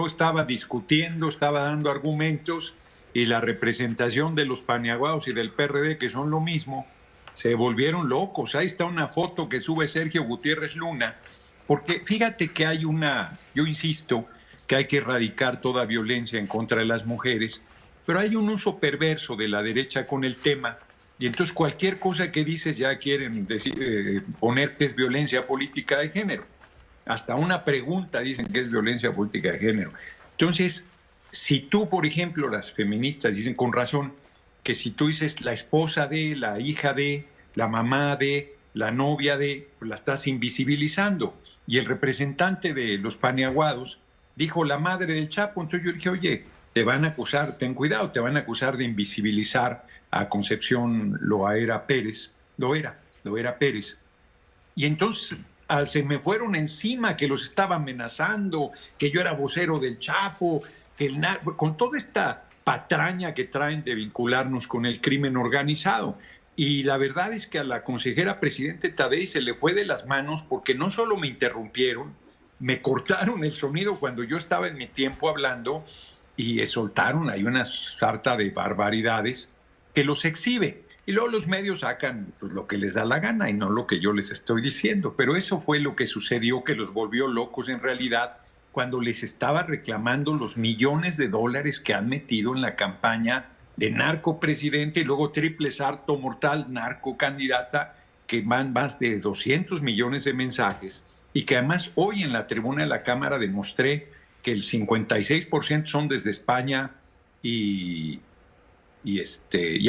estaba discutiendo, estaba dando argumentos y la representación de los paniaguados y del PRD, que son lo mismo, se volvieron locos. Ahí está una foto que sube Sergio Gutiérrez Luna, porque fíjate que hay yo insisto, que hay que erradicar toda violencia en contra de las mujeres, pero hay un uso perverso de la derecha con el tema, y entonces cualquier cosa que dices ya quieren poner que es violencia política de género. Hasta una pregunta dicen que es violencia política de género. Entonces, si tú, por ejemplo, las feministas dicen con razón que si tú dices la esposa de, la hija de, la mamá de, la novia de, pues la estás invisibilizando. Y el representante de los paniaguados dijo la madre del Chapo. Entonces yo dije, oye, te van a acusar, ten cuidado, te van a acusar de invisibilizar a Concepción Loera Pérez. Loera Pérez. Y entonces se me fueron encima que los estaba amenazando, que yo era vocero del Chapo, que con toda esta patraña que traen de vincularnos con el crimen organizado. Y la verdad es que a la consejera presidente Tadei se le fue de las manos porque no solo me interrumpieron, me cortaron el sonido cuando yo estaba en mi tiempo hablando y soltaron ahí una sarta de barbaridades que los exhibe. Y luego los medios sacan pues, lo que les da la gana y no lo que yo les estoy diciendo. Pero eso fue lo que sucedió, que los volvió locos en realidad cuando les estaba reclamando los millones de dólares que han metido en la campaña de narcopresidente y luego triple salto mortal narcocandidata, que van más de 200 millones de mensajes y que además hoy en la tribuna de la Cámara demostré que el 56% son desde España y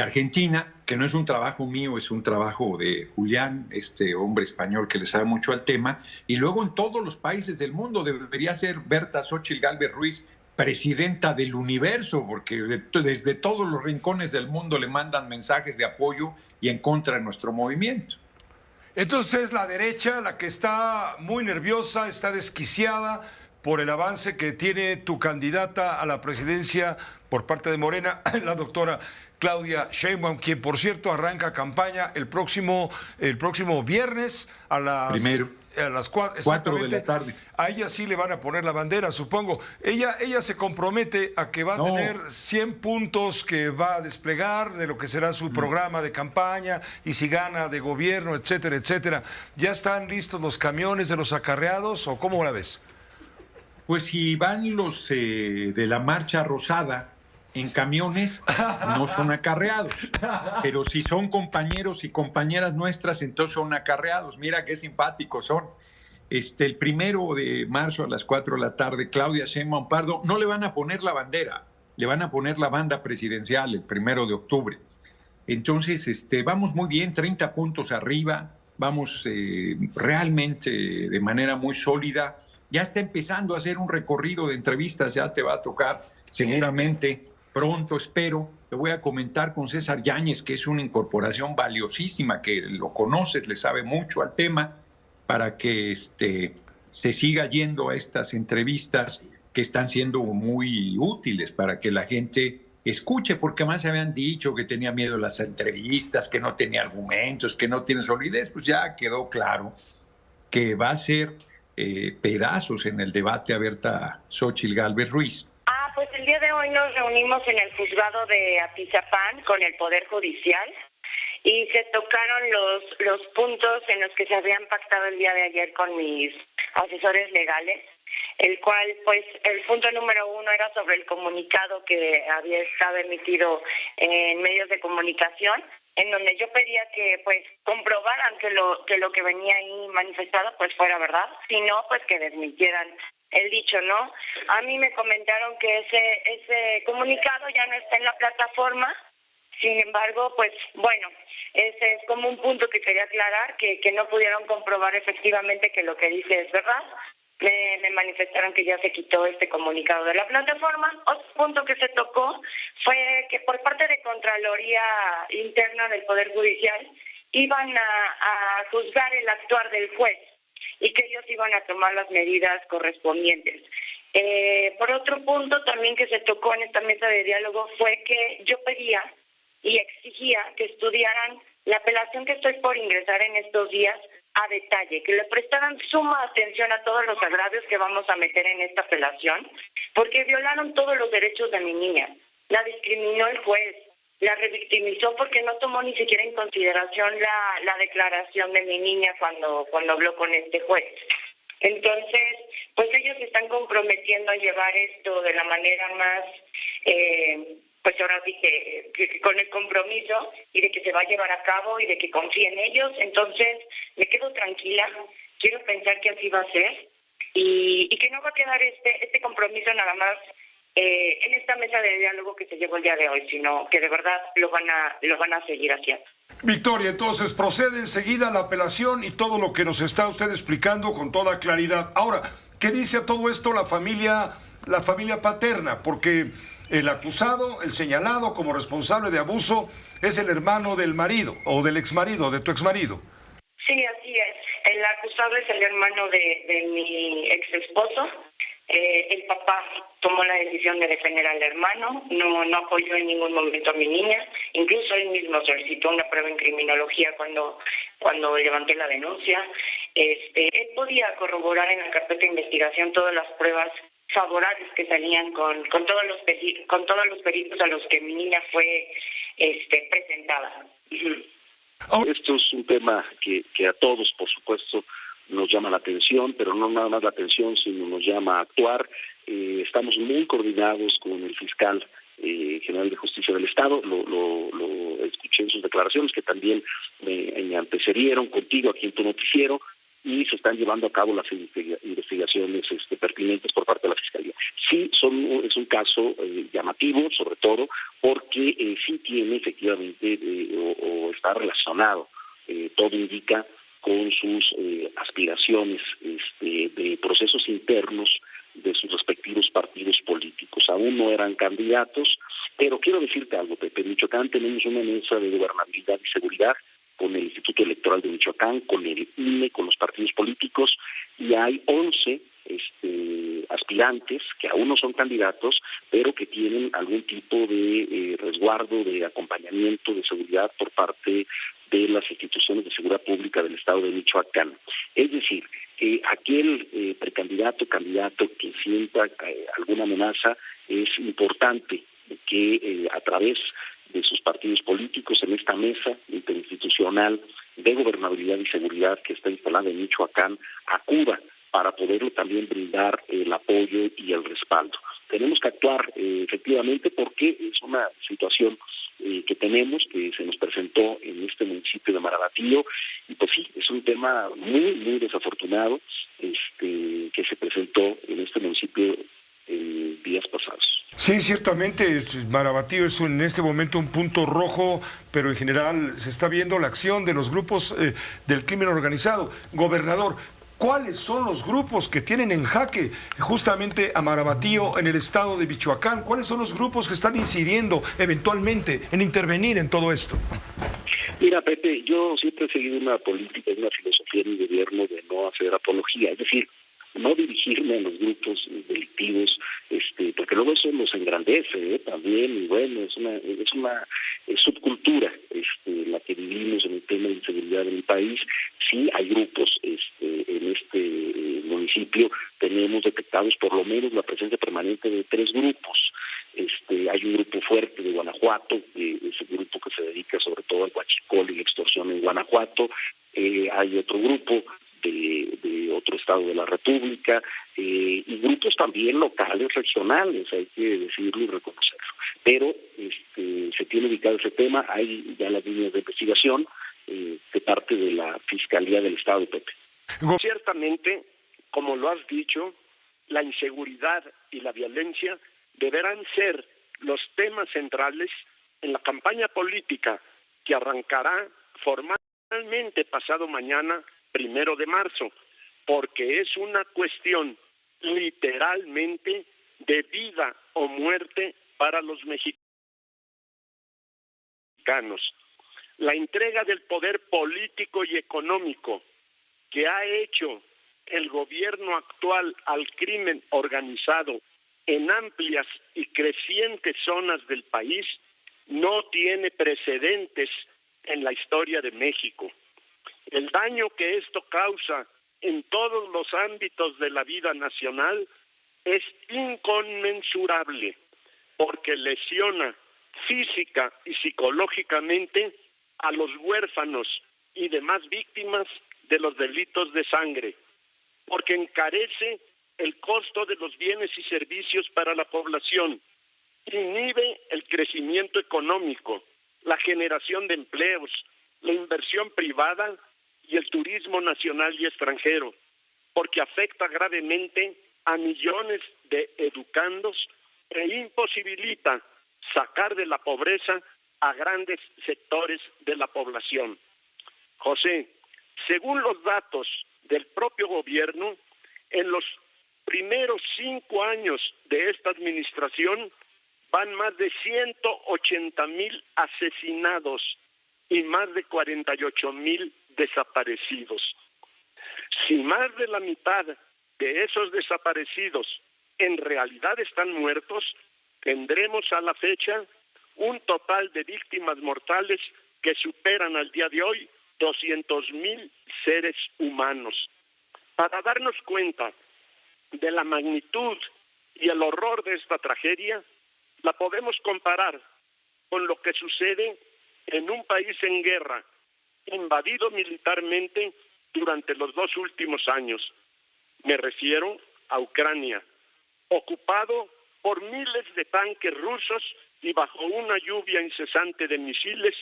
Argentina, que no es un trabajo mío, es un trabajo de Julián, este hombre español que le sabe mucho al tema, y luego en todos los países del mundo debería ser Berta Xóchitl Gálvez Ruiz presidenta del universo, porque desde todos los rincones del mundo le mandan mensajes de apoyo y en contra de nuestro movimiento. Entonces la derecha, la que está muy nerviosa, está desquiciada por el avance que tiene tu candidata a la presidencia por parte de Morena, la doctora Claudia Sheinbaum, quien por cierto arranca campaña el próximo viernes a las 4 de la tarde. A ella sí le van a poner la bandera, supongo. Ella se compromete a que va a tener 100 puntos que va a desplegar de lo que será su programa de campaña y si gana de gobierno, etcétera, etcétera. ¿Ya están listos los camiones de los acarreados o cómo la ves? Pues si van los de la Marcha Rosada en camiones, no son acarreados. Pero si son compañeros y compañeras nuestras, entonces son acarreados. Mira qué simpáticos son. El 1 de marzo a las 4 de la tarde, Claudia Sheinbaum Pardo, no le van a poner la bandera, le van a poner la banda presidencial el 1 de octubre. Entonces, vamos muy bien, 30 puntos arriba, vamos realmente de manera muy sólida. Ya está empezando a hacer un recorrido de entrevistas, ya te va a tocar seguramente pronto, espero. Te voy a comentar con César Yáñez, que es una incorporación valiosísima, que lo conoces, le sabe mucho al tema, para que se siga yendo a estas entrevistas que están siendo muy útiles para que la gente escuche, porque más se habían dicho que tenía miedo a las entrevistas, que no tenía argumentos, que no tiene solidez. Pues ya quedó claro que va a ser pedazos en el debate a Berta Xóchitl Gálvez Ruiz. Pues el día de hoy nos reunimos en el juzgado de Atizapán con el Poder Judicial y se tocaron los puntos en los que se habían pactado el día de ayer con mis asesores legales, el cual, pues, el punto número 1 era sobre el comunicado que había estado emitido en medios de comunicación, en donde yo pedía que, pues, comprobaran que lo que venía ahí manifestado, pues, fuera verdad, si no, pues, que desmintieran el dicho, ¿no? A mí me comentaron que ese comunicado ya no está en la plataforma. Sin embargo, pues bueno, ese es como un punto que quería aclarar, que no pudieron comprobar efectivamente que lo que dice es verdad. Me manifestaron que ya se quitó este comunicado de la plataforma. Otro punto que se tocó fue que por parte de Contraloría Interna del Poder Judicial iban a juzgar el actuar del juez y que ellos iban a tomar las medidas correspondientes. Por otro punto también que se tocó en esta mesa de diálogo fue que yo pedía y exigía que estudiaran la apelación que estoy por ingresar en estos días a detalle, que le prestaran suma atención a todos los agravios que vamos a meter en esta apelación, porque violaron todos los derechos de mi niña. La discriminó el juez, la revictimizó porque no tomó ni siquiera en consideración la declaración de mi niña cuando habló con este juez. Entonces, pues ellos se están comprometiendo a llevar esto de la manera más, pues ahora sí que con el compromiso y de que se va a llevar a cabo y de que confíe en ellos. Entonces, me quedo tranquila, quiero pensar que así va a ser y que no va a quedar este compromiso nada más en esta mesa de diálogo que se llevó el día de hoy, sino que de verdad lo van a seguir haciendo. Victoria, entonces procede enseguida la apelación y todo lo que nos está usted explicando con toda claridad. Ahora, ¿qué dice a todo esto la familia paterna? Porque el acusado, el señalado como responsable de abuso, es el hermano del marido o del exmarido, de tu exmarido. Sí, así es. El acusado es el hermano de mi ex esposo. El papá tomó la decisión de defender al hermano, no apoyó en ningún momento a mi niña, incluso él mismo solicitó una prueba en criminología cuando levanté la denuncia. Él podía corroborar en la carpeta de investigación todas las pruebas favorables que salían con todos los peritos a los que mi niña fue presentada. Esto es un tema que a todos, por supuesto, nos llama la atención, pero no nada más la atención, sino nos llama a actuar. Estamos muy coordinados con el fiscal general de Justicia del Estado, lo escuché en sus declaraciones, que también me antecedieron contigo aquí en tu noticiero, y se están llevando a cabo las investigaciones pertinentes por parte de la Fiscalía. Sí, es un caso llamativo, sobre todo, porque sí tiene efectivamente, o está relacionado, todo indica, con sus aspiraciones de procesos internos de sus respectivos partidos políticos. Aún no eran candidatos, pero quiero decirte algo, Pepe. En Michoacán tenemos una mesa de gobernabilidad y seguridad con el Instituto Electoral de Michoacán, con el INE, con los partidos políticos, y hay 11 aspirantes que aún no son candidatos, pero que tienen algún tipo de resguardo, de acompañamiento, de seguridad por parte de las instituciones de seguridad pública del Estado de Michoacán. Es decir, aquel precandidato, candidato que sienta alguna amenaza, es importante que a través de sus partidos políticos en esta mesa interinstitucional de gobernabilidad y seguridad que está instalada en Michoacán, acuda para poderle también brindar el apoyo y el respaldo. Tenemos que actuar efectivamente porque es una situación que tenemos, que se nos presentó en este municipio de Marabatío, y pues sí, es un tema muy, muy desafortunado que se presentó en este municipio en días pasados. Sí, ciertamente, Marabatío es en este momento un punto rojo, pero en general se está viendo la acción de los grupos del crimen organizado. Gobernador, ¿cuáles son los grupos que tienen en jaque justamente a Marabatío en el estado de Michoacán? ¿Cuáles son los grupos que están incidiendo eventualmente en intervenir en todo esto? Mira, Pepe, yo siempre he seguido una política y una filosofía en mi gobierno de no hacer apología, es decir, no dirigirme a los grupos delictivos, porque luego eso nos engrandece también, y bueno, es una subcultura la que vivimos en el tema de inseguridad en el país. Sí hay grupos en este municipio, tenemos detectados por lo menos la presencia permanente de 3 grupos. Hay un grupo fuerte de Guanajuato, ese grupo que se dedica sobre todo al huachicol y la extorsión en Guanajuato. Hay otro grupo de otro estado de la República, y grupos también locales, regionales, hay que decirlo y reconocerlo. Pero se tiene ubicado ese tema, hay ya las líneas de investigación de parte de la Fiscalía del Estado, Pepe. Ciertamente, como lo has dicho, la inseguridad y la violencia deberán ser los temas centrales en la campaña política que arrancará formalmente pasado mañana, 1 de marzo, porque es una cuestión literalmente de vida o muerte para los mexicanos. La entrega del poder político y económico que ha hecho el gobierno actual al crimen organizado en amplias y crecientes zonas del país no tiene precedentes en la historia de México. El daño que esto causa en todos los ámbitos de la vida nacional es inconmensurable, porque lesiona física y psicológicamente a los huérfanos y demás víctimas de los delitos de sangre, porque encarece el costo de los bienes y servicios para la población, inhibe el crecimiento económico, la generación de empleos, la inversión privada y el turismo nacional y extranjero, porque afecta gravemente a millones de educandos e imposibilita sacar de la pobreza a grandes sectores de la población. José, según los datos del propio gobierno, en los primeros 5 años de esta administración van más de 180,000 asesinados y más de 48,000 desaparecidos. Si más de la mitad de esos desaparecidos en realidad están muertos, tendremos a la fecha un total de víctimas mortales que superan al día de hoy 200,000 seres humanos. Para darnos cuenta de la magnitud y el horror de esta tragedia, la podemos comparar con lo que sucede en un país en guerra, invadido militarmente durante los 2 últimos años. Me refiero a Ucrania, ocupado por miles de tanques rusos y bajo una lluvia incesante de misiles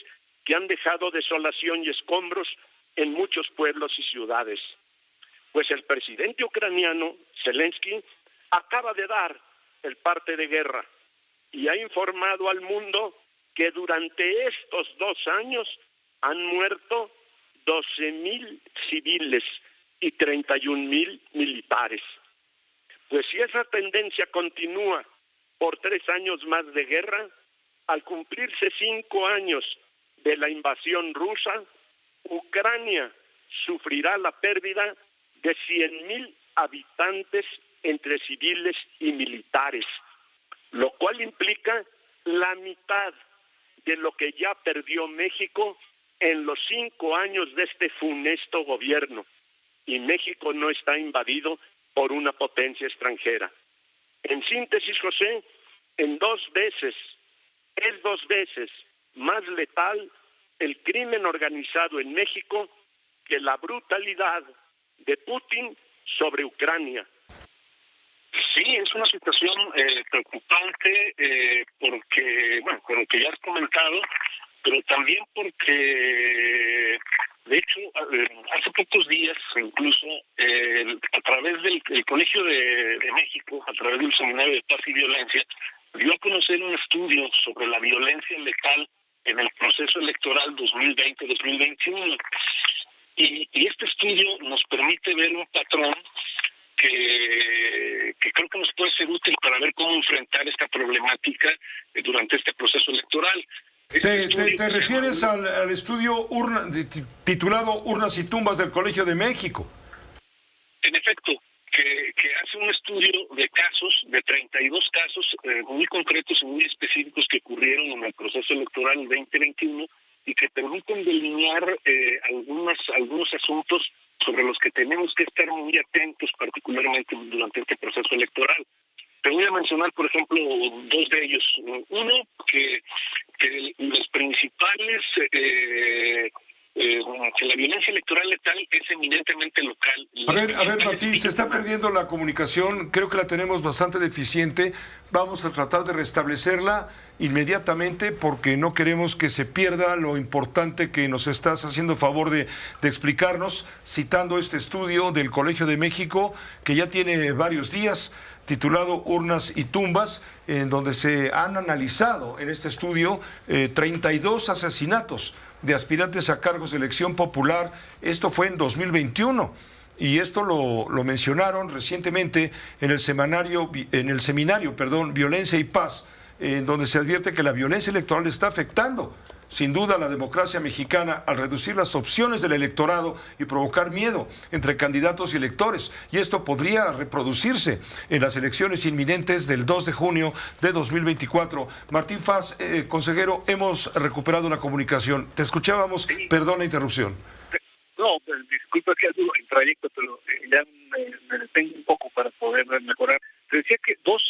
que han dejado desolación y escombros en muchos pueblos y ciudades. Pues el presidente ucraniano, Zelensky, acaba de dar el parte de guerra y ha informado al mundo que durante estos 2 años han muerto 12,000 civiles y 31,000 militares. Pues si esa tendencia continúa por 3 años más de guerra, al cumplirse 5 años de la invasión rusa, Ucrania sufrirá la pérdida de 100,000 habitantes entre civiles y militares, lo cual implica la mitad de lo que ya perdió México en los 5 años de este funesto gobierno. Y México no está invadido por una potencia extranjera. En síntesis, José, es 2 veces más letal el crimen organizado en México que la brutalidad de Putin sobre Ucrania. Sí, es una situación preocupante porque, bueno, con lo que ya has comentado, pero también porque, de hecho, hace pocos días, incluso, a través del Colegio de México, a través del Seminario de Paz y Violencia, dio a conocer un estudio sobre la violencia letal en el proceso electoral 2020-2021. Y este estudio nos permite ver un patrón que creo que nos puede ser útil para ver cómo enfrentar esta problemática durante este proceso electoral. ¿Te refieres al estudio titulado Urnas y Tumbas del Colegio de México? En efecto, que hace un estudio de casos, de 32 casos muy concretos y muy específicos que ocurrieron en el proceso electoral 2021 y que permiten delinear algunos asuntos sobre los que tenemos que estar muy atentos, particularmente durante este proceso electoral. Te voy a mencionar, por ejemplo, 2 de ellos. Uno, que los principales, que la violencia electoral letal es eminentemente local. A ver, Martín, se está perdiendo la comunicación, creo que la tenemos bastante deficiente. Vamos a tratar de restablecerla inmediatamente porque no queremos que se pierda lo importante que nos estás haciendo favor de explicarnos, citando este estudio del Colegio de México que ya tiene varios días, titulado Urnas y Tumbas, en donde se han analizado en este estudio 32 asesinatos de aspirantes a cargos de elección popular. Esto fue en 2021 y esto lo mencionaron recientemente en el seminario, Violencia y Paz, en donde se advierte que la violencia electoral está afectando sin duda a la democracia mexicana al reducir las opciones del electorado y provocar miedo entre candidatos y electores. Y esto podría reproducirse en las elecciones inminentes del 2 de junio de 2024. Martín Faz, consejero, hemos recuperado la comunicación. Te escuchábamos, perdón la interrupción. No, disculpa que ando en trayecto, pero ya me detengo un poco para poder mejorar. Te decía que dos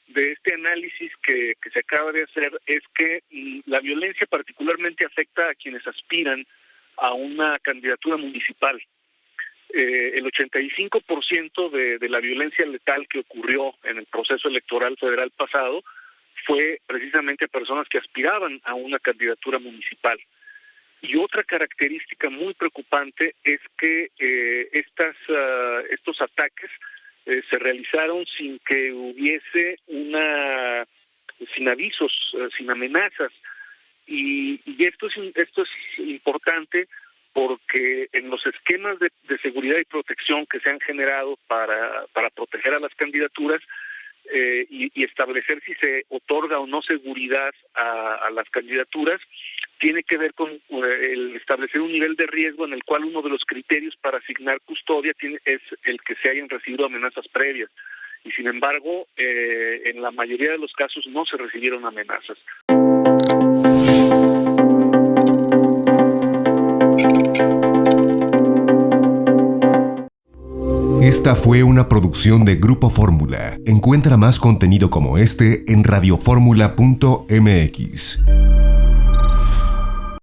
de este análisis que se acaba de hacer es que la violencia particularmente afecta a quienes aspiran a una candidatura municipal. El 85% de la violencia letal que ocurrió en el proceso electoral federal pasado fue precisamente a personas que aspiraban a una candidatura municipal. Y otra característica muy preocupante es que estos ataques se realizaron sin que hubiese sin avisos, sin amenazas. Y esto es importante porque en los esquemas de seguridad y protección que se han generado para proteger a las candidaturas y establecer si se otorga o no seguridad a las candidaturas, tiene que ver con el establecer un nivel de riesgo en el cual uno de los criterios para asignar custodia es el que se hayan recibido amenazas previas. Y sin embargo, en la mayoría de los casos no se recibieron amenazas. Esta fue una producción de Grupo Fórmula. Encuentra más contenido como este en radioformula.mx.